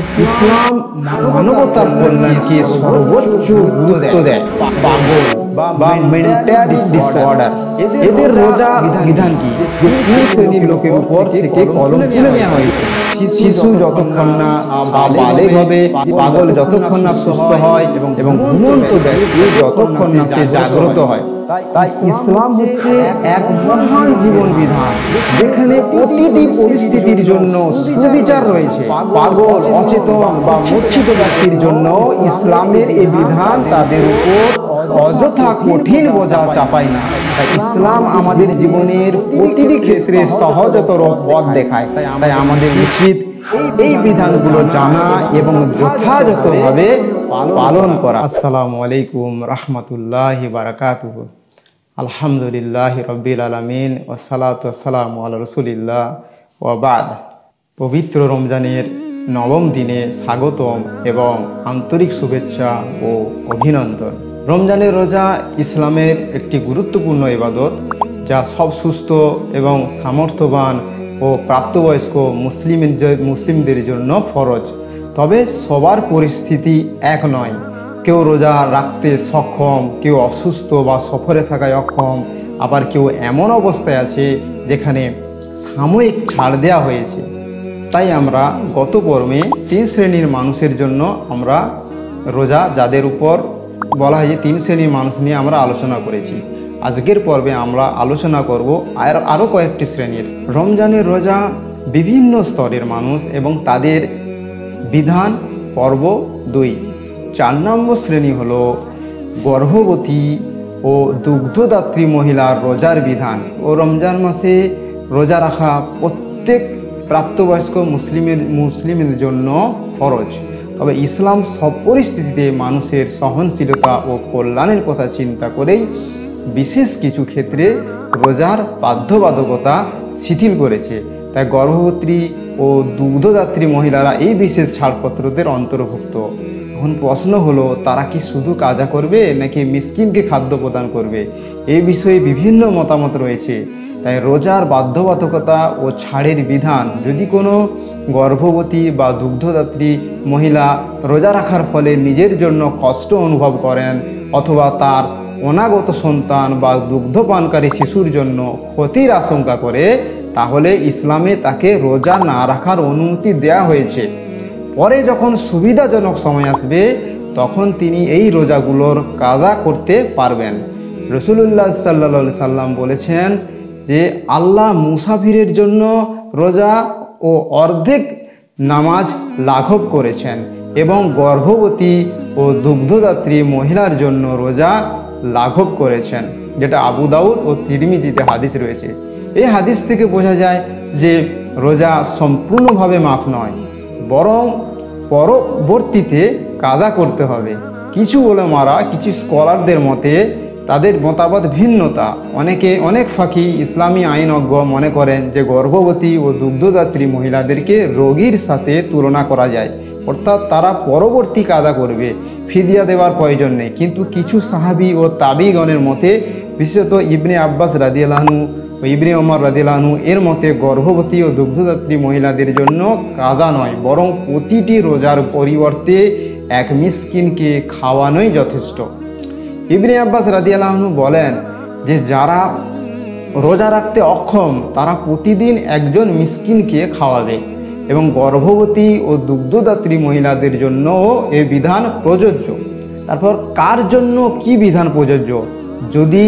ইসলাম মানবতার কল্যাণকে সর্বোচ্চ গুরুত্ব দেয়। পাগল বা মেন্টাল ডিসঅর্ডার এদের রোজা বিধান কি? তিন শ্রেণীর লোকের উপর থেকে কলম তুলে নেওয়া হয়েছে। শিশু যতক্ষণ না বালেগ হবে, পাগল যতক্ষণ না সুস্থ হয় এবং ঘুমন্ত ব্যক্তি যতক্ষণ না সে জাগ্রত হয়। তাই ইসলাম হচ্ছে এক মহান জীবন বিধান যেখানে প্রতিটি পরিস্থিতির জন্য সুবিচার রয়েছে। পাগল, অচেতন বা মূর্ছিত ব্যক্তির জন্য ইসলামের এই বিধান তাদের উপর অযথা কঠিন বোঝা চাপায় না। তাই ইসলাম আমাদের জীবনের প্রতিটি ক্ষেত্রে সহজতর পথ দেখায়। তাই আমাদের উচিত এই বিধানগুলো জানা এবং যথাযথভাবে পালন করা। আসসালামু আলাইকুম রাহমাতুল্লাহি বারাকাতুহু। আলহামদুলিল্লাহি রাব্বিল আলামিন ওয়াসসালাতু ওয়াসসালামু আলা রাসূলিল্লাহ ওয়া বাদ। পবিত্র রমজানের নবম দিনে স্বাগতম এবং আন্তরিক শুভেচ্ছা ও অভিনন্দন। রমজানের রোজা ইসলামের একটি গুরুত্বপূর্ণ ইবাদত, যা সব সুস্থ এবং সামর্থ্যবান ও প্রাপ্তবয়স্ক মুসলিমদের জন্য ফরজ। তবে সবার পরিস্থিতি এক নয়। কেউ রোজা রাখতে সক্ষম, কেউ অসুস্থ বা সফরে থাকায় অক্ষম, আবার কেউ এমন অবস্থায় আছে যেখানে সাময়িক ছাড় দেওয়া হয়েছে। তাই আমরা গত পর্বে তিন শ্রেণীর মানুষের জন্য আমরা রোজা, যাদের উপর বলা হয় যে তিন শ্রেণীর মানুষ নিয়ে আমরা আলোচনা করেছি। আজকের পর্বে আমরা আলোচনা করব আরও কয়েকটি শ্রেণীর। রমজানের রোজা বিভিন্ন স্তরের মানুষ এবং তাদের বিধান। পর্ব 2। 4 নম্বর শ্রেণী হলো গর্ভবতী ও দুগ্ধদাত্রী মহিলার রোজার বিধান। ও রমজান মাসে রোজা রাখা প্রত্যেক প্রাপ্তবয়স্ক মুসলিমের জন্য ফরজ। তবে ইসলাম সব পরিস্থিতিতে মানুষের সহনশীলতা ও কল্যাণের কথা চিন্তা করেই বিশেষ কিছু ক্ষেত্রে রোজার বাধ্যবাধকতা শিথিল করেছে। তাই গর্ভবতী ও দুগ্ধদাত্রী মহিলারা এই বিশেষ ছাড়পত্রদের অন্তর্ভুক্ত। এখন প্রশ্ন হলো, তারা কি শুধু কাজা করবে নাকি মিসকিনকে খাদ্য প্রদান করবে? এই বিষয়ে বিভিন্ন মতামত রয়েছে। তাই রোজার বাধ্যবাধকতা ও ছাড়ের বিধান, যদি কোনো গর্ভবতী বা দুগ্ধদাত্রী মহিলা রোজা রাখার ফলে নিজের জন্য কষ্ট অনুভব করেন অথবা তার অনাগত সন্তান বা দুগ্ধপানকারী শিশুর জন্য ক্ষতির আশঙ্কা করে, তাহলে ইসলামে তাকে রোজা না রাখার অনুমতি দেওয়া হয়েছে। পরে যখন সুবিধাজনক সময় আসবে তখন তিনি এই রোজাগুলোর কাজা করতে পারবেন। রাসূলুল্লাহ সাল্লাল্লাহু আলাইহি সাল্লাম বলেছেন যে আল্লাহ মুসাফিরের জন্য রোজা ও অর্ধেক নামাজ লাঘব করেছেন এবং গর্ভবতী ও দুগ্ধদাত্রী মহিলার জন্য রোজা লাঘব করেছেন, যেটা আবু দাউদ ও তিরমিজিতে হাদিস রয়েছে। এই হাদিস থেকে বোঝা যায় যে রোজা সম্পূর্ণভাবে মাফ নয়, বরং পরবর্তীতে কাজা করতে হবে। কিছু ওলামারা, কিছু স্কলারদের মতে তাদের মতামত ভিন্নতা। অনেক ফাঁকি ইসলামী আইনজ্ঞ মনে করেন যে গর্ভবতী ও দুগ্ধদাত্রী মহিলাদেরকে রোগীর সাথে তুলনা করা যায়, অর্থাৎ তারা পরবর্তী কাজা করবে, ফিদিয়া দেওয়ার প্রয়োজন নেই। কিন্তু কিছু সাহাবী ও তাবিগণের মতে, বিশেষত ইবনে আব্বাস রাদিয়াল্লাহু আনহু ও ইবনে ওমর রাদিয়াল্লাহু আনহু এর মতে গর্ভবতী ও দুগ্ধদাত্রী মহিলাদের জন্য কাজা নয়, বরং প্রতিটি রোজার পরিবর্তে এক মিসকিনকে খাওয়ানোই যথেষ্ট। ইবনে আব্বাস রাদিয়াল্লাহু আনহু বলেন যে যারা রোজা রাখতে অক্ষম তারা প্রতিদিন একজন মিসকিনকে খাওয়াবে এবং গর্ভবতী ও দুগ্ধদাত্রী মহিলাদের জন্যও এই বিধান প্রযোজ্য। তারপর কার জন্য কি বিধান প্রযোজ্য? যদি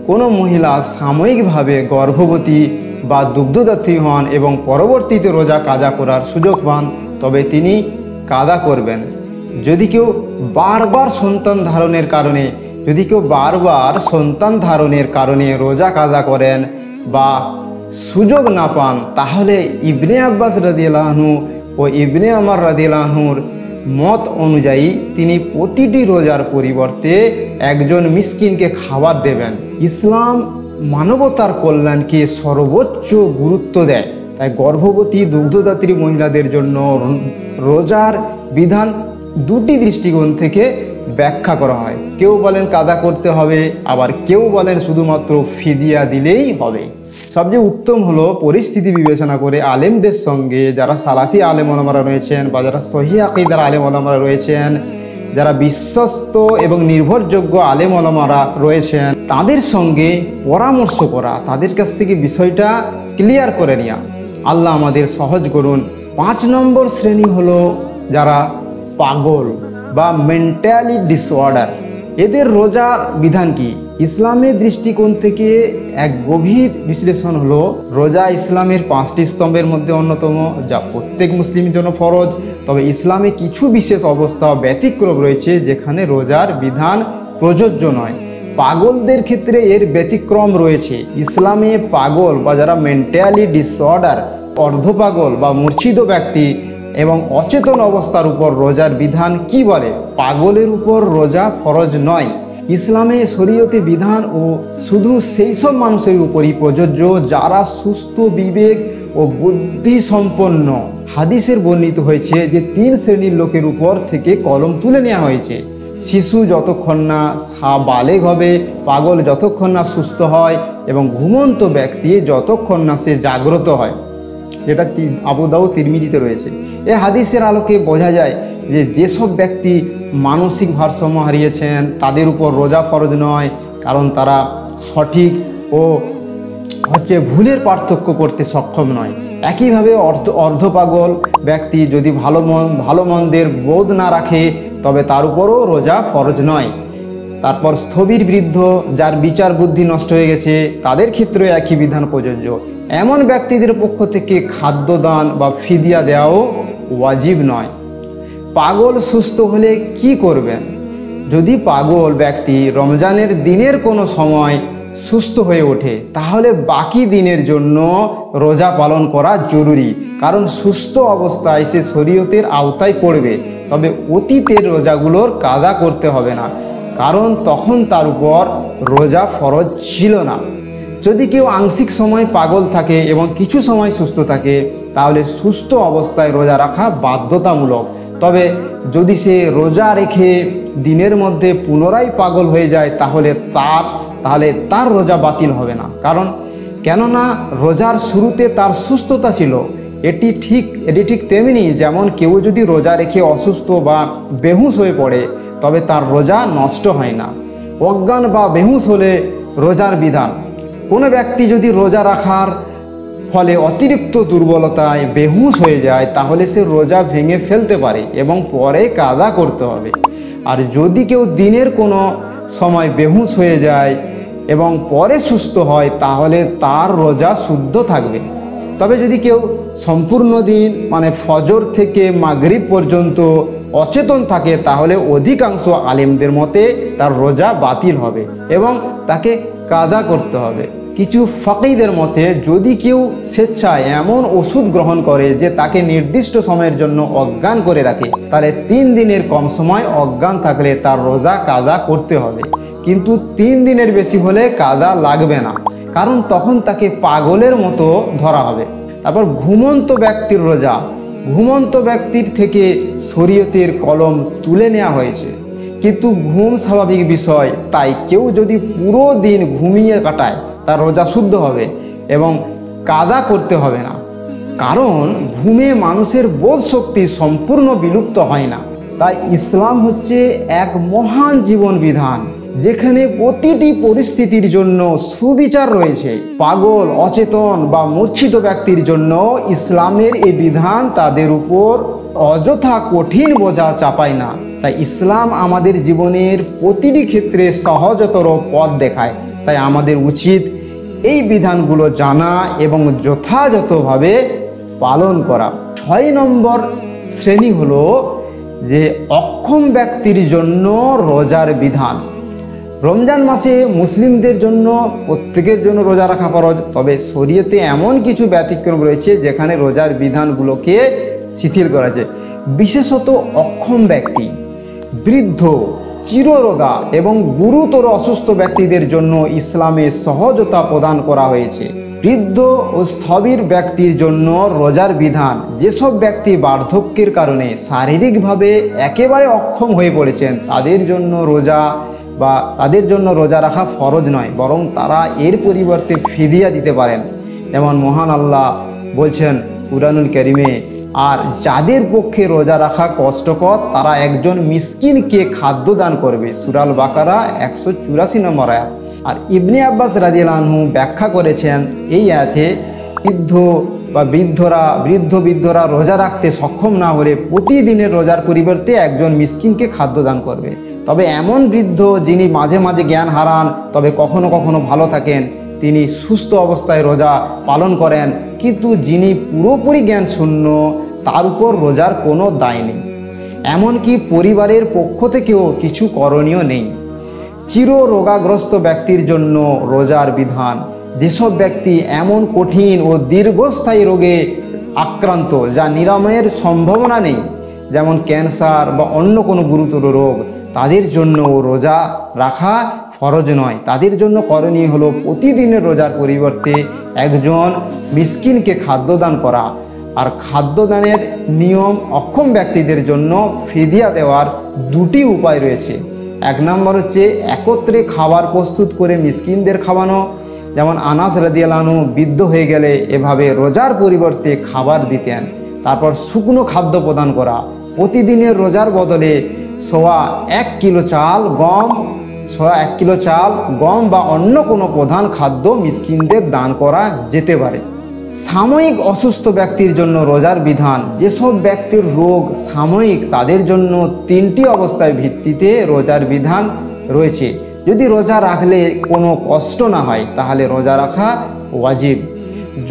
কোনো মহিলা সাময়িকভাবে গর্ভবতী বা দুগ্ধদাত্রী হন এবং পরবর্তীতে রোজা কাজা করার সুযোগ পান, তবে তিনি কাজা করবেন। যদি কেউ বারবার সন্তান ধারণের কারণে রোজা কাজা করেন বা সুযোগ না পান, তাহলে ইবনে আব্বাস রাদিয়াল্লাহু আনহু ও ইবনে ওমর রাদিয়াল্লাহু আনহুর মত অনুযায়ী তিনি প্রতিটি রোজার পরিবর্তে একজন মিসকিনকে খাবার দেবেন। ইসলাম মানবতার কল্যাণকে সর্বোচ্চ গুরুত্ব দেয়। তাই গর্ভবতী দুগ্ধদাত্রী মহিলাদের জন্য রোজার বিধান দুটি দৃষ্টিকোণ থেকে ব্যাখ্যা করা হয়। কেউ বলেন কাজা করতে হবে, আবার কেউ বলেন শুধুমাত্র ফিদিয়া দিলেই হবে। সবচেয়ে উত্তম হলো পরিস্থিতি বিবেচনা করে আলেমদের সঙ্গে, যারা সালাফি আলেম ওলামারা রয়েছেন বা যারা সহিহ আকীদার আলেম ওলামারা রয়েছেন, যারা বিশ্বস্ত এবং নির্ভরযোগ্য আলেম ওলামারা রয়েছেন, তাদের সঙ্গে পরামর্শ করা, তাদের কাছ থেকে বিষয়টা ক্লিয়ার করে নেওয়া। আল্লাহ আমাদের সহজ করুন। 5 নম্বর শ্রেণী হলো যারা পাগল বা মেন্টালি ডিসঅর্ডার। এদের রোজার বিধান কি? ইসলামের দৃষ্টিকোণ থেকে এক গভীর বিশ্লেষণ হলো, রোজা ইসলামের 5টি স্তম্ভের মধ্যে অন্যতম, যা প্রত্যেক মুসলিমের জন্য ফরজ। তবে ইসলামে কিছু বিশেষ অবস্থা ব্যতিক্রম রয়েছে যেখানে রোজার বিধান প্রযোজ্য নয়। পাগলদের ক্ষেত্রে এর ব্যতিক্রম রয়েছে। ইসলামে পাগল বা যারা মেন্টালি ডিসঅর্ডার, অর্ধপাগল বা মূর্ছিত ব্যক্তি এবং অচেতন অবস্থার উপর রোজার বিধান কি বলে? পাগলের উপর রোজা ফরজ নয়। ইসলামে শরীয়তে বিধান ও শুধু সেই সব মানুষের উপরই প্রযোজ্য যারা সুস্থ বিবেক ও বুদ্ধি সম্পন্ন। হাদিসের বর্ণিত হয়েছে যে 3 শ্রেণীর লোকের উপর থেকে কলম তুলে নেওয়া হয়েছে। শিশু যতক্ষণ না বালেগ হবে, পাগল যতক্ষণ না সুস্থ হয় এবং ঘুমন্ত ব্যক্তি যতক্ষণ না সে জাগ্রত হয়, যেটা আবু দাউদ তিরমিজিতে রয়েছে। এই হাদিসের আলোকে বোঝা যায় যে যেসব ব্যক্তি মানসিক ভারসাম্য হারিয়েছেন তাদের উপর রোজা ফরজ নয়, কারণ তারা সঠিক ও ভুলের পার্থক্য করতে সক্ষম নয়। একইভাবে অর্ধপাগল ব্যক্তি যদি ভালো মন্দের বোধ না রাখে তবে তার উপরও রোজা ফরজ নয়। তারপর স্থবির বৃদ্ধ, যার বিচার বুদ্ধি নষ্ট হয়ে গেছে, তাদের ক্ষেত্রে একই বিধান প্রযোজ্য। এমন ব্যক্তিদের পক্ষ থেকে খাদ্যদান বা ফিদিয়া দেওয়াও ওয়াজিব নয়। পাগল সুস্থ হলে কি করবেন? যদি পাগল ব্যক্তি রমজানের দিনের কোনো সময় সুস্থ হয়ে ওঠে তাহলে বাকি দিনের জন্য রোজা পালন করা জরুরি, কারণ সুস্থ অবস্থায় সে শরীয়তের আওতায় পড়বে। তবে অতীতের রোজাগুলোর কাজা করতে হবে না, কারণ তখন তার উপর রোজা ফরজ ছিল না। যদি কেউ আংশিক সময় পাগল থাকে এবং কিছু সময় সুস্থ থাকে তাহলে সুস্থ অবস্থায় রোজা রাখা বাধ্যতামূলক। তবে যদি সে রোজা রেখে দিনের মধ্যে পুনরায় পাগল হয়ে যায় তাহলে তার রোজা বাতিল হবে না, কেননা রোজার শুরুতে তার সুস্থতা ছিল। এটি ঠিক তেমনি যেমন কেউ যদি রোজা রেখে অসুস্থ বা বেহুশ হয়ে পড়ে তবে তার রোজা নষ্ট হয় না। অজ্ঞান বা বেহুশ হলে রোজার বিধান: কোনো ব্যক্তি যদি রোজা রাখার ফলে অতিরিক্ত দুর্বলতায় বেহুশ হয়ে যায় তাহলে সে রোজা ভেঙে ফেলতে পারে এবং পরে কাজা করতে হবে। আর যদি কেউ দিনের কোনো সময় বেহুশ হয়ে যায় এবং পরে সুস্থ হয় তাহলে তার রোজা শুদ্ধ থাকবে। তবে যদি কেউ সম্পূর্ণ দিন মানে ফজর থেকে মাগরিব পর্যন্ত অচেতন থাকে তাহলে অধিকাংশ আলেমদের মতে তার রোজা বাতিল হবে এবং তাকে কাজা করতে হবে। কিছু ফাকিদের মতে যদি কেউ স্বেচ্ছায় এমন ওষুধ গ্রহণ করে যে তাকে নির্দিষ্ট সময়ের জন্য অজ্ঞান করে রাখে তাহলে 3 দিনের কম সময় অজ্ঞান থাকলে তার রোজা কাজা করতে হবে, কিন্তু 3 দিনের বেশি হলে কাজা লাগবে না, কারণ তখন তাকে পাগলের মতো ধরা হবে। তারপর ঘুমন্ত ব্যক্তির রোজা: ঘুমন্ত ব্যক্তির থেকে শরীয়তের কলম তুলে নেওয়া হয়েছে, কিন্তু ঘুম স্বাভাবিক বিষয়, তাই কেউ যদি পুরো দিন ঘুমিয়ে কাটায় তার রোজা শুদ্ধ হবে এবং কাজা করতে হবে না, কারণ ঘুমে মানুষের বোধ শক্তি সম্পূর্ণ বিলুপ্ত হয় না। তাই ইসলাম হচ্ছে এক মহান জীবন বিধান যেখানে প্রতিটি পরিস্থিতির জন্য সুবিচার রয়েছে। পাগল, অচেতন বা মূর্ছিত ব্যক্তির জন্য ইসলামের এই বিধান তাদের উপর অযথা কঠিন বোঝা চাপায় না। তাই ইসলাম আমাদের জীবনের প্রতিটি ক্ষেত্রে সহজতর পথ দেখায়। তাই আমাদের উচিত এই বিধানগুলো জানা এবং যথাযথভাবে পালন করা। 6 নম্বর শ্রেণী হলো যে অক্ষম ব্যক্তির জন্য রোজার বিধান। রমজান মাসে মুসলিমদের জন্য প্রত্যেকের জন্য রোজা রাখা ফরজ, তবে শরীয়তে এমন কিছু ব্যতিক্রম রয়েছে যেখানে রোজার বিধানগুলোকে শিথিল করা যায়। বিশেষত অক্ষম ব্যক্তি, বৃদ্ধ, চিররোগা এবং গুরুতর অসুস্থ ব্যক্তিদের জন্য ইসলামে সহজতা প্রদান করা হয়েছে। বৃদ্ধ ও স্থবির ব্যক্তির জন্য রোজার বিধান: যেসব ব্যক্তি বার্ধক্যের কারণে শারীরিকভাবে একেবারে অক্ষম হয়ে পড়েছেন তাদের জন্য রোজা রাখা ফরজ নয়, বরং তারা এর পরিবর্তে ফিদিয়া দিতে পারেন। যেমন মহান আল্লাহ বলছেন কুরআনুল কারীমে, আর যাদের পক্ষে রোজা রাখা কষ্টকর তারা একজন মিসকিনকে খাদ্য দান করবে, সূরা আল বাকারা 184 নম্বর আয়াত। আর ইবনে আব্বাস রাদিয়াল্লাহু আনহু ব্যাখ্যা করেছেন এই আয়াতে বৃদ্ধরা রোজা রাখতে সক্ষম না হলে প্রতিদিনের রোজার পরিবর্তে একজন মিসকিনকে খাদ্য দান করবে। তবে এমন বৃদ্ধ যিনি মাঝে মাঝে জ্ঞান হারান তবে কখনো কখনো ভালো থাকেন, তিনি সুস্থ অবস্থায় রোজা পালন করেন, কিন্তু যিনি পুরোপুরি জ্ঞান শূন্য তার উপর রোজার কোনো দায় নেই, এমনকি পরিবারের পক্ষ থেকেও কিছু করণীয় নেই। চির রোগাগ্রস্ত ব্যক্তির জন্য রোজার বিধান। যেসব ব্যক্তি এমন কঠিন ও দীর্ঘস্থায়ী রোগে আক্রান্ত যা নিরাময়ের সম্ভাবনা নেই, যেমন ক্যান্সার বা অন্য কোনো গুরুতর রোগ, তাদের জন্য রোজা রাখা ফরজ নয়। তাদের জন্য করণীয় হলো প্রতিদিনের রোজার পরিবর্তে একজন মিসকিনকে খাদ্যদান করা। আর খাদ্যদানের নিয়ম অক্ষম ব্যক্তিদের জন্য ফিদিয়া দেওয়ার দুটি উপায় রয়েছে। এক নম্বর হচ্ছে একত্রে খাবার প্রস্তুত করে মিসকিনদের খাওয়ানো, যেমন আনাস রাদিয়াল্লাহু আনহু বৃদ্ধ হয়ে গেলে এভাবে রোজার পরিবর্তে খাবার দিতেন। তারপর শুকনো খাদ্য প্রদান করা, প্রতিদিনের রোজার বদলে সোয়া 1 কিলো চাল, গম বা অন্য কোনো প্রধান খাদ্য মিসকিনদের দান করা যেতে পারে। সাময়িক অসুস্থ ব্যক্তির জন্য রোজার বিধান। যেসব ব্যক্তির রোগ সাময়িক তাদের জন্য 3টি অবস্থায় ভিত্তিতে রোজার বিধান রয়েছে। যদি রোজা রাখলে কোনো কষ্ট না হয় তাহলে রোজা রাখা ওয়াজিব।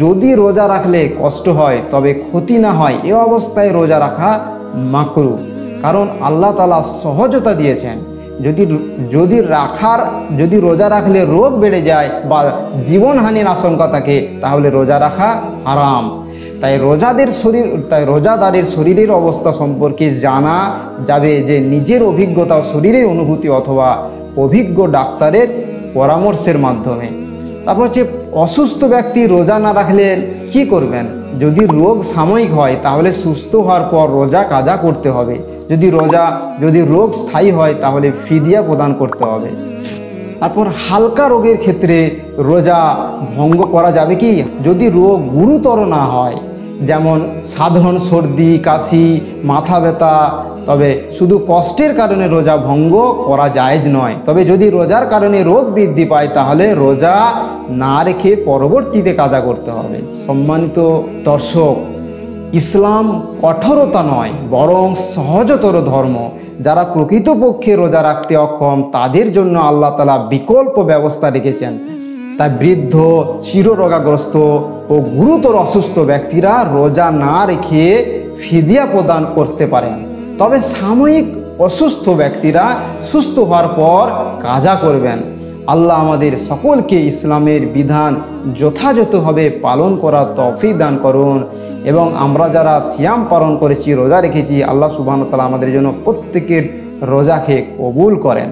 যদি রোজা রাখলে কষ্ট হয় তবে ক্ষতি না হয় এ অবস্থায় রোজা রাখা মাকরুহ, কারণ আল্লাহ তাআলা সহজতা দিয়েছেন। যদি রোজা রাখলে রোগ বেড়ে যায় বা জীবনহানির আশঙ্কা থাকে তাহলে রোজা রাখা হারাম। তাই রোজাদারের শরীরের অবস্থা সম্পর্কে জানা যাবে যে নিজের অভিজ্ঞতা ও শরীরের অনুভূতি অথবা অভিজ্ঞ ডাক্তারের পরামর্শের মাধ্যমে। তারপর হচ্ছে অসুস্থ ব্যক্তি রোজা না রাখলে কি করবেন? যদি রোগ সাময়িক হয় তাহলে সুস্থ হওয়ার পর রোজা কাজা করতে হবে। যদি রোগ স্থায়ী হয় তাহলে ফিদিয়া প্রদান করতে হবে। তারপর হালকা রোগের ক্ষেত্রে রোজা ভঙ্গ করা যাবে কি? যদি রোগ গুরুতর না হয়, যেমন সাধারণ সর্দি কাশি মাথা ব্যথা, তবে শুধু কষ্টের কারণে রোজা ভঙ্গ করা জায়েজ নয়। তবে যদি রোজার কারণে রোগ বৃদ্ধি পায় তাহলে রোজা না রেখে পরবর্তীতে কাজা করতে হবে। সম্মানিত দর্শক, ইসলাম কঠোরতা নয় বরং সহজতর ধর্ম। যারা প্রকৃতপক্ষে রোজা রাখতে অক্ষম তাদের জন্য আল্লাহ তাআলা বিকল্প ব্যবস্থা রেখেছেন। তাই বৃদ্ধ, চিররোগাগ্রস্ত ও গুরুতর অসুস্থ ব্যক্তিরা রোজা না রেখে ফিদিয়া প্রদান করতে পারেন। তবে সাময়িক অসুস্থ ব্যক্তিরা সুস্থ হওয়ার পর কাজা করবেন। আল্লাহ আমাদের সকলকে ইসলামের বিধান যথাযথভাবে পালন করার তৌফিক দান করুন, এবং আমরা যারা সিয়াম পালন করেছি, রোজা রেখেছি, আল্লাহ সুবহানাহু ওয়া তাআলা আমাদের জন্য প্রত্যেকের রোজাকে কবুল করেন।